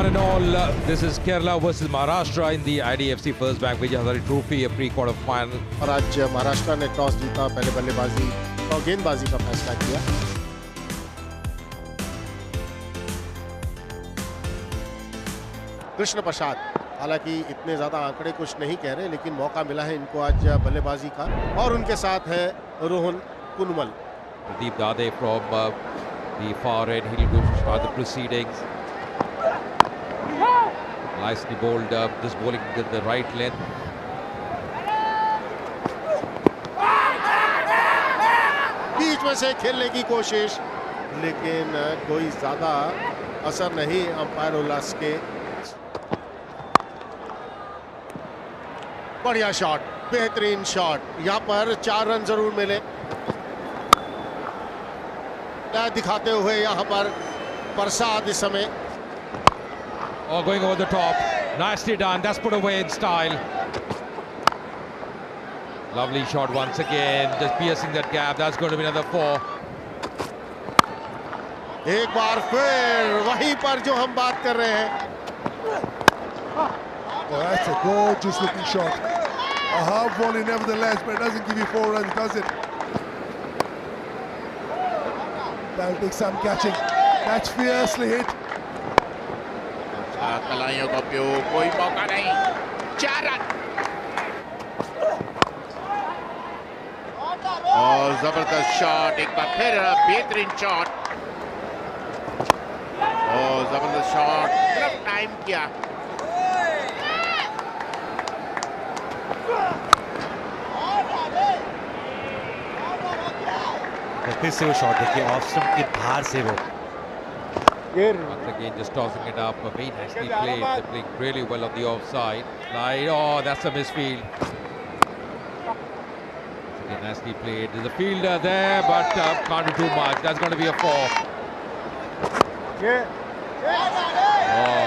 One and all, this is Kerala versus Maharashtra in the IDFC First Bank Vijay Hazare Trophy, a pre-quarter final. और आज महाराष्ट्र ने toss जीता, पहले बल्लेबाजी और गेंदबाजी का फैसला किया। कृष्ण प्रसाद, हालांकि इतने ज्यादा आंकड़े कुछ नहीं कह रहे, लेकिन मौका मिला है इनको आज बल्लेबाजी का। और उनके साथ है Rohan कुनुमल। Pradeep Dade from the far end, he'll go to start the proceedings. Nicely bowled, just bowling with the right length. बीच में से खेलने की कोशिश, लेकिन कोई ज्यादा असर नहीं अंपायर उल्लास के। बढ़िया शॉट, बेहतरीन शॉट, यहाँ पर 4 रन जरूर मिले। दिखाते हुए यहाँ पर प्रसाद इस समय। Oh, going over the top, nicely done, that's put away in style. Lovely shot once again, just piercing that gap, that's going to be another 4. एक बार फिर वहीं पर जो हम बात कर रहे हैं। Well, that's a gorgeous looking shot. A half volley nevertheless, but it doesn't give you 4 runs, does it? That'll take some catching. That's fiercely hit. कलाइयों का उपयोग, कोई मौका नहीं, 4 रन। और जबरदस्त शॉट, एक बार फिर बेहतरीन शॉट और जबरदस्त शॉट, सिर्फ टाइम किया। फिर से वो शॉट देखिए, ऑफ स्टंप के बाहर से वो। Once again, just tossing it up, very nicely played. They're playing really well on the offside. Slide, oh, that's a misfield. Again, nicely played. There's a fielder there, but can't do too much. That's going to be a 4. Oh,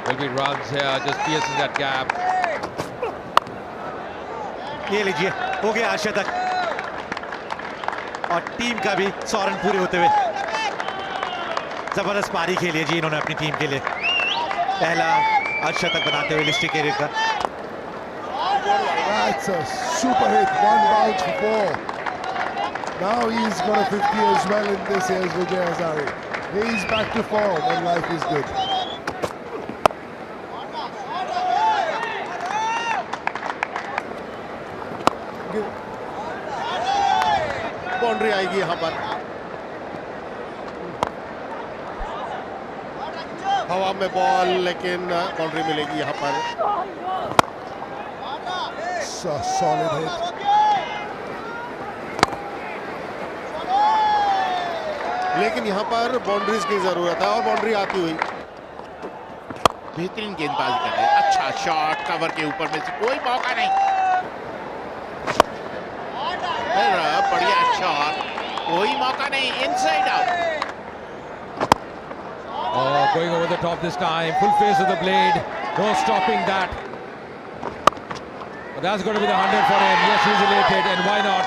will be runs here, just piercing that gap. ये लीजिए, हो गया अर्शतक, और team का भी 100 run पूरे होते हुए। जबरदस्त पारी खेली है जी इन्होंने अपनी टीम के लिए, पहला अर्धशतक बनाते हुए लिस्टी कैरियर का। That's a super hit, 1 bounce for 4. Now he's got a 50 as well in this year's Vijay Hazare. He's back to form and life is good. Boundary आएगी यहाँ पर। हवा में बॉल, लेकिन बाउंड्री मिलेगी यहाँ पर। Solid hit. लेकिन यहाँ पर बाउंड्रीज की जरूरत है और बाउंड्री आती हुई। बेहतरीन गेंदबाजी कर रहे हैं, अच्छा शॉट, कवर के ऊपर में से कोई मौका नहीं। बढ़िया शॉट, कोई मौका नहीं, inside out. Oh, going over the top this time, full face of the blade, no stopping that. But that's going to be the 100 for him. Yes, he's elated, and why not?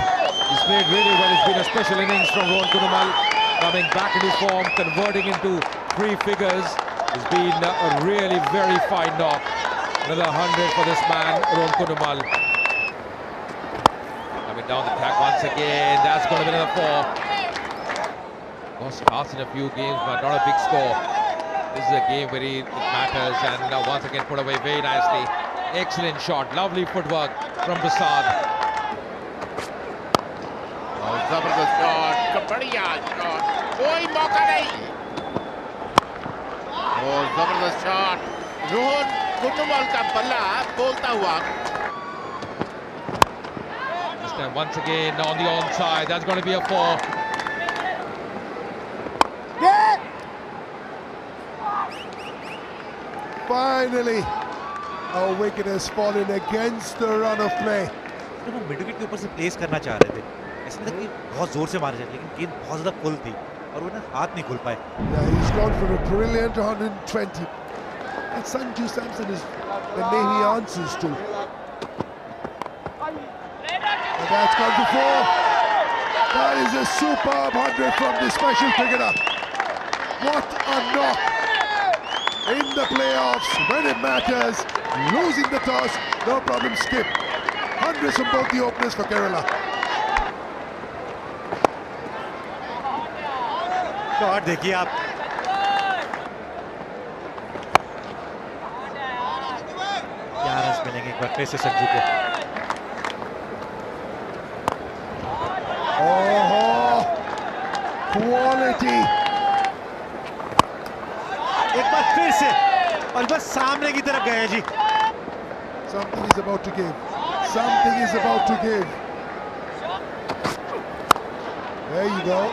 He's played really well. It's been a special innings from Rohan Kunumal, coming back into form, converting into 3 figures. It's been a really very fine knock. Another 100 for this man, Rohan Kunumal. Coming down the track once again. That's going to be another 4. Lost starts in a few games, but not a big score. This is a game where it matters, and now once again put away very nicely. Excellent shot, lovely footwork from Prasad. और जबरदस्त shot, बढ़िया shot, कोई मौका नहीं। और जबरदस्त shot, Rohan कुनुमल का बल्ला बोलता हुआ। This time once again on the onside, that's going to be a 4. Finally, our wicket has fallen against the run of play. वो मिड विकेट के ऊपर से प्लेस करना चाह रहे थे, ऐसा लगा कि बहुत जोर से मारे जाए, लेकिन गेंद बहुत ज्यादा पुल थी और वो ना हाथ नहीं खुल पाए। Yeah, he's gone for a brilliant 120. And Sanju Samson is the name he answers to. And that's gone for 4. That is a superb 100 from the special cricketer. What a knock! in the playoffs when it matters. Losing the toss, no problem, skip. Hundreds from both the openers for Kerala. Shot देखिए आप, क्या run मिलेंगे एक बार फिर से संजू को। Oh, quality. एक बार फिर से और बस सामने की तरफ गए जी। Something is about to give. Something is about to give. There you go.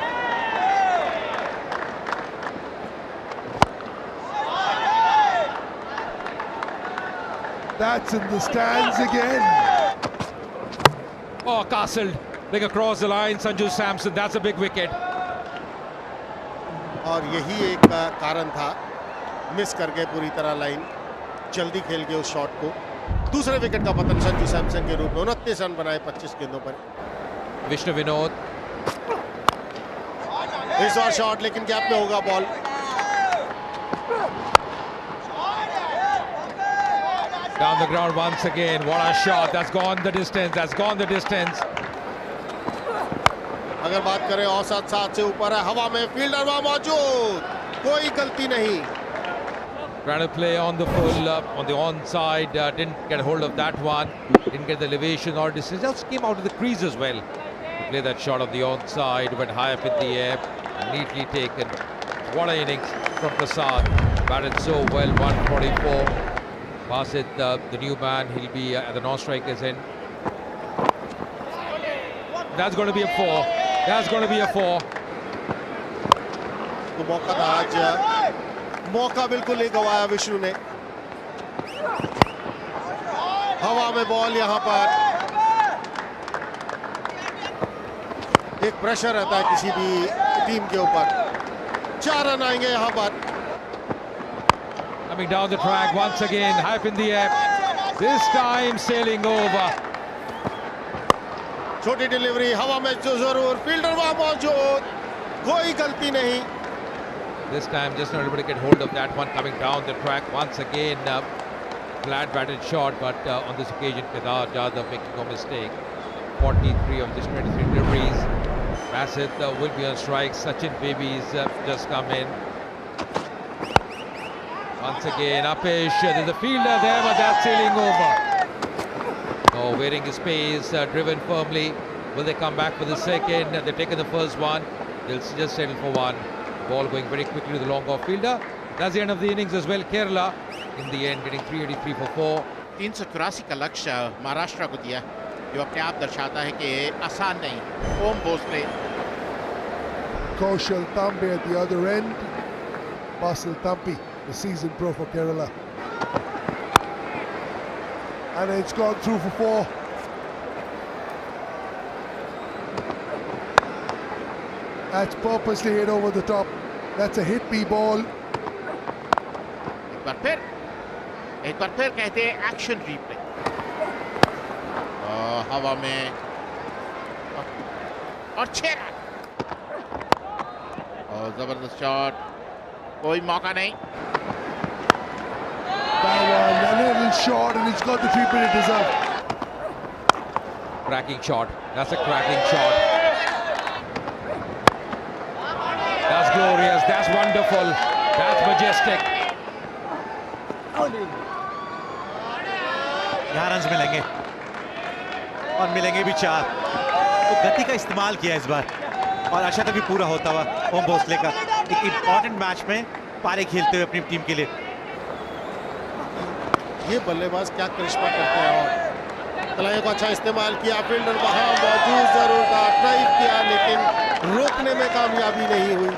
That's in the stands again. Oh, castled. Big across the line, Sanju Samson. That's a big wicket. और यही एक कारण था, मिस कर गए पूरी तरह line, जल्दी खेल गए उस शॉट को। दूसरे विकेट का पतन संजू सैमसन के रूप में। 29 रन बनाए 25 गेंदों पर। Vishnu Vinod. इस बार शॉट लेकिन गैप में होगा ball. Down the ground once again. What a shot. That's gone the distance. That's gone the distance. अगर बात करें औसत 7 से ऊपर है, हवा में फील्डर वहां मौजूद, कोई गलती नहीं। Trying to play on the full, on the onside. Didn't get a hold of that one. Didn't get the elevation or distance. Just came out of the crease as well. Play that shot on the onside. Went high up in the air. Neatly taken. What an innings from Prasad. Batted so well. 144. Basit, the new man, he'll be at the non-strikers end. That's going to be a 4. That's going to be a 4. तो मौका था आज, मौका बिल्कुल नहीं गवाया विष्णु ने। हवा में बॉल यहाँ पर, एक प्रेशर रहता है किसी भी टीम के ऊपर। 4 रन आएंगे यहाँ पर। Coming down the track once again, high up in the air. This time sailing over. छोटी डिलीवरी, हवा में जो जरूर, फील्डर वहां मौजूद, कोई गलती नहीं। This time just not able to get hold of that one. Coming down the track once again. Flat batted shot, but on this occasion Kedar Jadhav making no mistake. 43 of just 23 deliveries. Basit will be on strike. Sachin Baby's just come in. Once again, Apesh, there's a fielder there, but that's sailing over. Oh, waiting his pace, driven firmly. Will they come back for the second? They've taken the first one. They'll just settle for one. Ball going very quickly to the long off fielder. That's the end of the innings as well. Kerala, in the end, getting 383 for 4. 384 का लक्ष्य महाराष्ट्र को दिया, जो अपने आप दर्शाता है कि आसान नहीं। ओम Bhosle, Kaushal Tambe at the other end. Basil Tampi, the season pro for Kerala. And it's gone through for 4. That's purposely hit over the top. That's a hit me ball. एक बार फिर कहते हैं एक्शन रिप्ले। हवा में और 6 run. और जबरदस्त shot, कोई मौका नहीं। That one, a little short, and it's got the treatment it deserved. Cracking shot. That's a cracking shot. That's glorious. That's wonderful. That's majestic. यहाँ रन मिलेंगे और मिलेंगे भी 4। तो गति का इस्तेमाल किया इस बार और आशा तक भी पूरा होता हुआ ओम भोसले का एक इंपॉर्टेंट मैच में पारी खेलते हुए अपनी टीम के लिए। ये बल्लेबाज क्या करिश्मा करते हैं। और कलाई को अच्छा इस्तेमाल किया, फील्डर वहां मौजूद जरूर था, ड्राइव किया, लेकिन रोकने में कामयाबी नहीं हुई।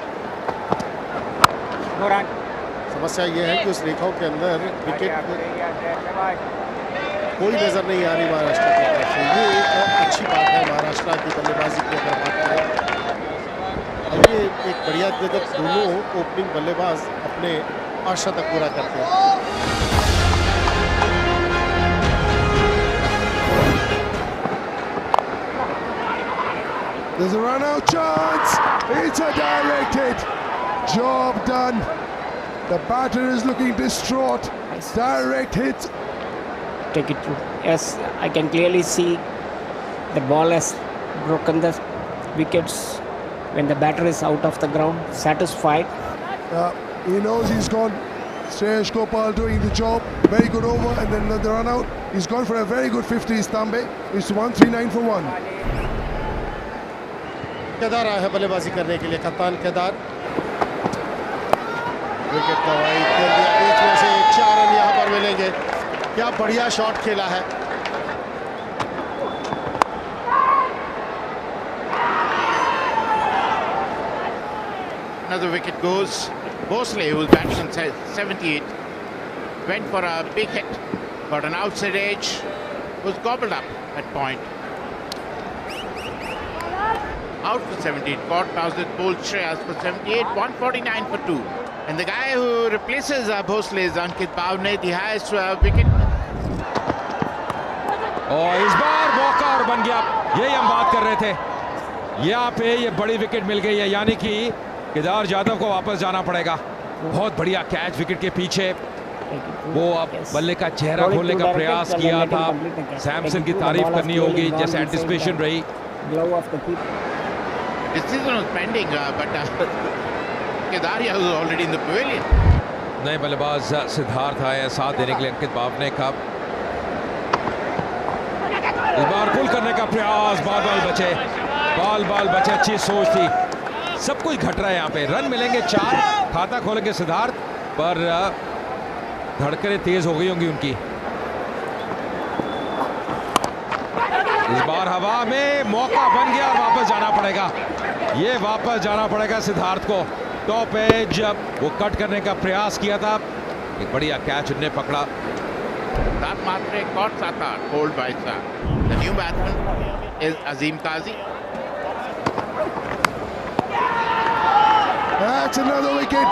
समस्या ये है कि उस रेखाओं के अंदर विकेट कोई नजर नहीं आ रही महाराष्ट्र की तरफ से। ये एक अच्छी बात है महाराष्ट्र की बल्लेबाजी की अगर बात करें। और ये एक बढ़िया जब दोनों ओपनिंग बल्लेबाज अपने अर्धशतक पूरा करते हैं। There's a run out chance. It's a direct hit. Job done. The batter is looking distraught. Direct hit. Take it through. Yes, I can clearly see the ball has broken the wickets when the batter is out of the ground. Satisfied. He knows he's gone. Shreyas Gopal doing the job. Very good over, and then the run out. He's gone for a very good 50. Tambe. It's 139 for 1. Kedar आया है बल्लेबाजी करने के लिए, कप्तान Kedar. Wicket गंवाई, खेल दिया बीच में से, 4 रन यहाँ पर मिलेंगे। क्या बढ़िया शॉट खेला है। Another wicket goes. Bosley, who's batting on 78, went for a big hit, got an outside edge, was gobbled up at point. Out for 78, caught Bowser, bowled Shreyas for 78, 149 for 2. And the guy who replaces Bosley is Ankit Bhavne, the highest wicket. और इस बार मौका और बन गया, यही हम बात कर रहे थे। यहाँ पे ये बड़ी विकेट मिल गई है, यानी कि केदार जाधव को वापस जाना पड़ेगा। बहुत बढ़िया कैच विकेट के पीछे, वो अब बल्ले का चेहरा खोलने का प्रयास किया था। सैमसन की तारीफ करनी होगी, जैसे एंटिसिपेशन रही। Decision was pending, but Kedaria was already in the pavilion. नए बल्लेबाज सिद्धार्थ आए साथ देने के लिए अंकित बावने का। इस बार पुल करने का प्रयास, बाल बाल बचे, अच्छी सोच थी। सब कुछ घट रहा है यहाँ पे। रन मिलेंगे 4, खाता खोलेंगे सिद्धार्थ, पर धड़कनें तेज हो गई होंगी उनकी। इस बार हवा में मौका बन गया और वापस जाना पड़ेगा। ये वापस जाना पड़ेगा सिद्धार्थ को। टॉप एज वो कट करने का प्रयास किया था, एक बढ़िया कैच उन्होंने पकड़ा। That Matre caught Sata, bowled by Shah. The new batsman is Azim Qazi. That's another wicket.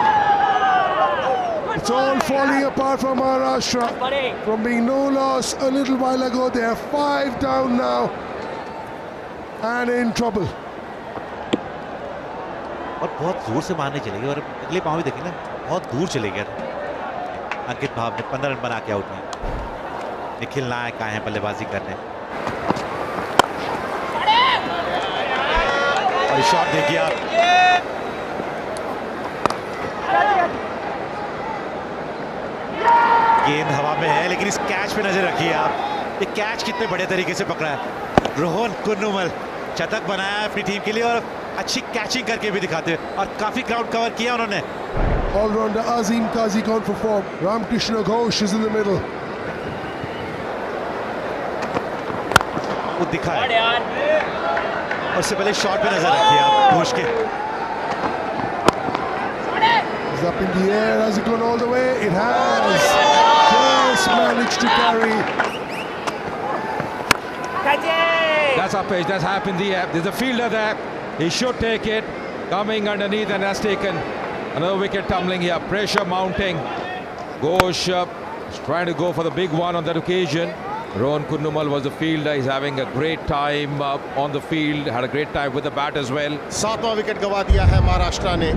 It's all falling apart for Maharashtra. From being no loss a little while ago, they are 5 down now and in trouble. और बहुत जोर से मारने चले गए और अगले पाँव भी देखें ना, बहुत दूर चले गए। अंकित भाव ने 15 रन बना के आउट हुए। निखिल नायक आए हैं बल्लेबाजी करने और शॉट देखिए आप। गेंद हवा में है, लेकिन इस कैच पे नजर रखिए आप। ये कैच कितने बढ़िया तरीके से पकड़ा है। रोहन कुन्नुमल शतक बनाया है अपनी टीम के लिए और अच्छी कैचिंग करके भी दिखाते हैं और काफी ग्राउंड कवर किया उन्होंने। All-rounder Azim Qazi gone for form. Ramkrishna Ghosh is in the middle. वो दिखा है और उससे पहले शॉट पे नजर रखिए आप घोष के। It's up in the air. Has it gone all the way? It has. Just managed to carry. That's up edge, that's happened in the air. There's a fielder there. He should take it. Coming underneath and has taken another wicket tumbling here. Pressure mounting. Ghosh is trying to go for the big one on that occasion. Rohan Kunnumal was the fielder. He's having a great time on the field. Had a great time with the bat as well. 7वां wicket गंवा दिया है महाराष्ट्र ने।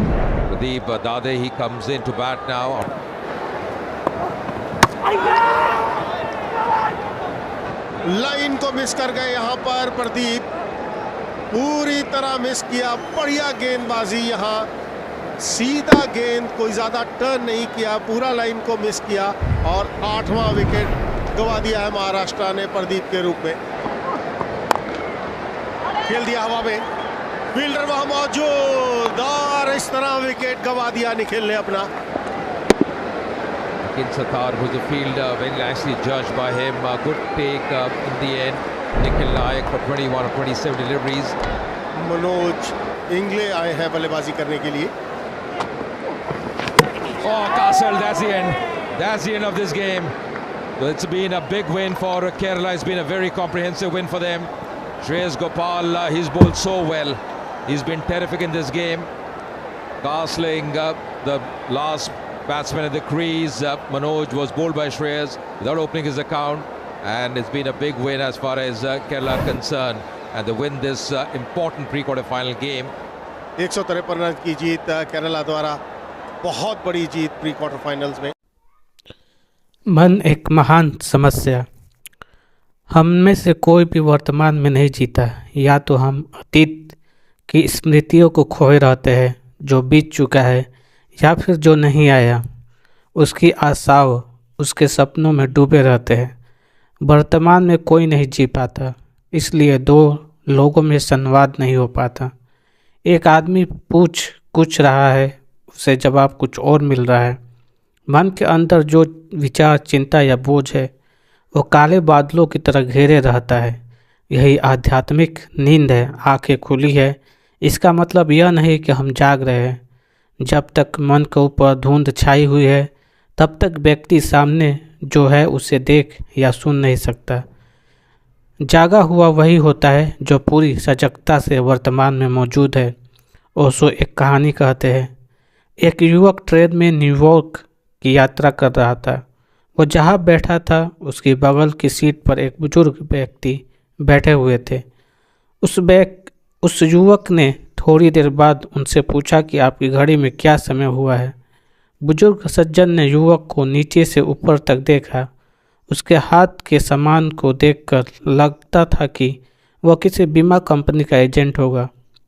Pradeep Dade, he comes in to bat now. Line को miss कर गए यहाँ पर प्रदीप, पूरी तरह मिस किया। बढ़िया गेंदबाजी यहाँ, सीधा गेंद, कोई ज्यादा टर्न नहीं किया, पूरा लाइन को मिस किया और 8वां विकेट गंवा दिया है महाराष्ट्र ने प्रदीप के रूप में। खेल दिया हवा में, फील्डर वहां मौजूद और इस तरह विकेट गंवा दिया निखिल ने अपना। Akin Sattar was the fielder, very nicely judged by him. Good take in the end. Nikhil Nayak for 21 or 27 deliveries. Manoj Ingle आए हैं बल्लेबाजी करने के लिए। Oh, Castle, that's the end. That's the end of this game. So it's been a big win for Kerala. It's been a very comprehensive win for them. Shreyas Gopal, he's bowled so well. He's been terrific in this game. Castling, the last batsman at the crease. Manoj was bowled by Shreyas without opening his account. And it's been a big win as far as Kerala are concerned. And they win this important pre-quarter final game. 153 run की जीत केरला द्वारा बहुत बड़ी जीत pre quarter finals में। मन एक महान समस्या। हम में से कोई भी वर्तमान में नहीं जीता, या तो हम अतीत की स्मृतियों को खोए रहते हैं जो बीत चुका है, या फिर जो नहीं आया उसकी आशाओं, उसके सपनों में डूबे रहते हैं। वर्तमान में कोई नहीं जी पाता, इसलिए दो लोगों में संवाद नहीं हो पाता। एक आदमी पूछ कुछ रहा है, उसे जवाब कुछ और मिल रहा है। मन के अंदर जो विचार, चिंता या बोझ है वो काले बादलों की तरह घेरे रहता है। यही आध्यात्मिक नींद है। आंखें खुली है, इसका मतलब यह नहीं कि हम जाग रहे हैं। जब तक मन के ऊपर धुंध छाई हुई है, तब तक व्यक्ति सामने जो है उसे देख या सुन नहीं सकता। जागा हुआ वही होता है जो पूरी सजगता से वर्तमान में मौजूद है। ओशो एक कहानी कहते हैं। एक युवक ट्रेन में न्यूयॉर्क की यात्रा कर रहा था। वो जहाँ बैठा था उसकी बगल की सीट पर एक बुजुर्ग व्यक्ति बैठे हुए थे। उस युवक ने थोड़ी देर बाद उनसे पूछा कि आपकी घड़ी में क्या समय हुआ है। बुजुर्ग सज्जन ने युवक को नीचे से ऊपर तक देखा। उसके हाथ के सामान को देखकर लगता था कि वह किसी बीमा कंपनी का एजेंट होगा।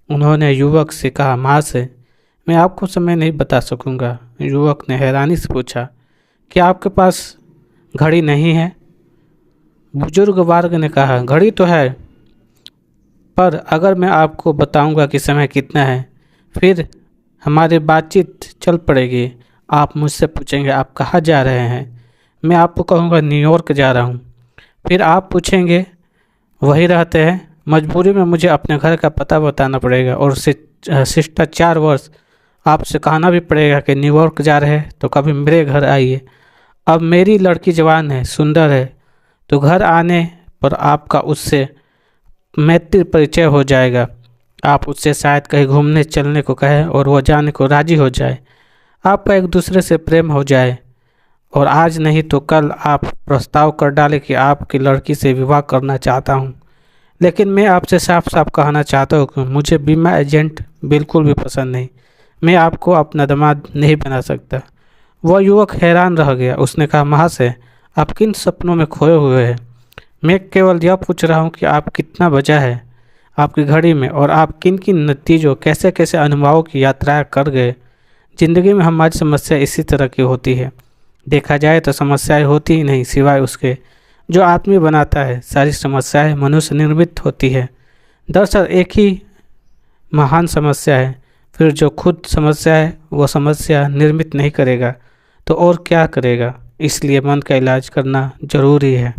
उन्होंने युवक से कहा, महाशय, मैं आपको समय नहीं बता सकूंगा। युवक ने हैरानी से पूछा, क्या आपके पास घड़ी नहीं है? बुजुर्ग वर्ग ने कहा, घड़ी तो है, पर अगर मैं आपको बताऊंगा कि समय कितना है, फिर हमारी बातचीत चल पड़ेगी। आप मुझसे पूछेंगे आप कहाँ जा रहे हैं, मैं आपको कहूँगा न्यूयॉर्क जा रहा हूँ। फिर आप पूछेंगे वहीं रहते हैं। मजबूरी में मुझे अपने घर का पता बताना पड़ेगा और शिष्टाचार वर्ष आपसे कहना भी पड़ेगा कि न्यूयॉर्क जा रहे हैं तो कभी मेरे घर आइए। अब मेरी लड़की जवान है, सुंदर है, तो घर आने पर आपका उससे मैत्री परिचय हो जाएगा। आप उससे शायद कहीं घूमने चलने को कहें और वह जाने को राजी हो जाए। आपका एक दूसरे से प्रेम हो जाए और आज नहीं तो कल आप प्रस्ताव कर डालें कि आपकी लड़की से विवाह करना चाहता हूं। लेकिन मैं आपसे साफ साफ कहना चाहता हूं कि मुझे बीमा एजेंट बिल्कुल भी पसंद नहीं। मैं आपको अपना दामाद नहीं बना सकता। वह युवक हैरान रह गया। उसने कहा, महाशय, आप किन सपनों में खोए हुए हैं? मैं केवल यह पूछ रहा हूं कि आप कितना बचा है आपकी घड़ी में और आप किन किन नतीजों, कैसे कैसे अनुभवों की यात्रा कर गए। ज़िंदगी में हमारी समस्या इसी तरह की होती है। देखा जाए तो समस्याएं होती ही नहीं, सिवाय उसके जो आदमी बनाता है। सारी समस्याएं मनुष्य निर्मित होती है। दरअसल एक ही महान समस्या है। फिर जो खुद समस्या है वो समस्या निर्मित नहीं करेगा तो और क्या करेगा। इसलिए मन का इलाज करना जरूरी है।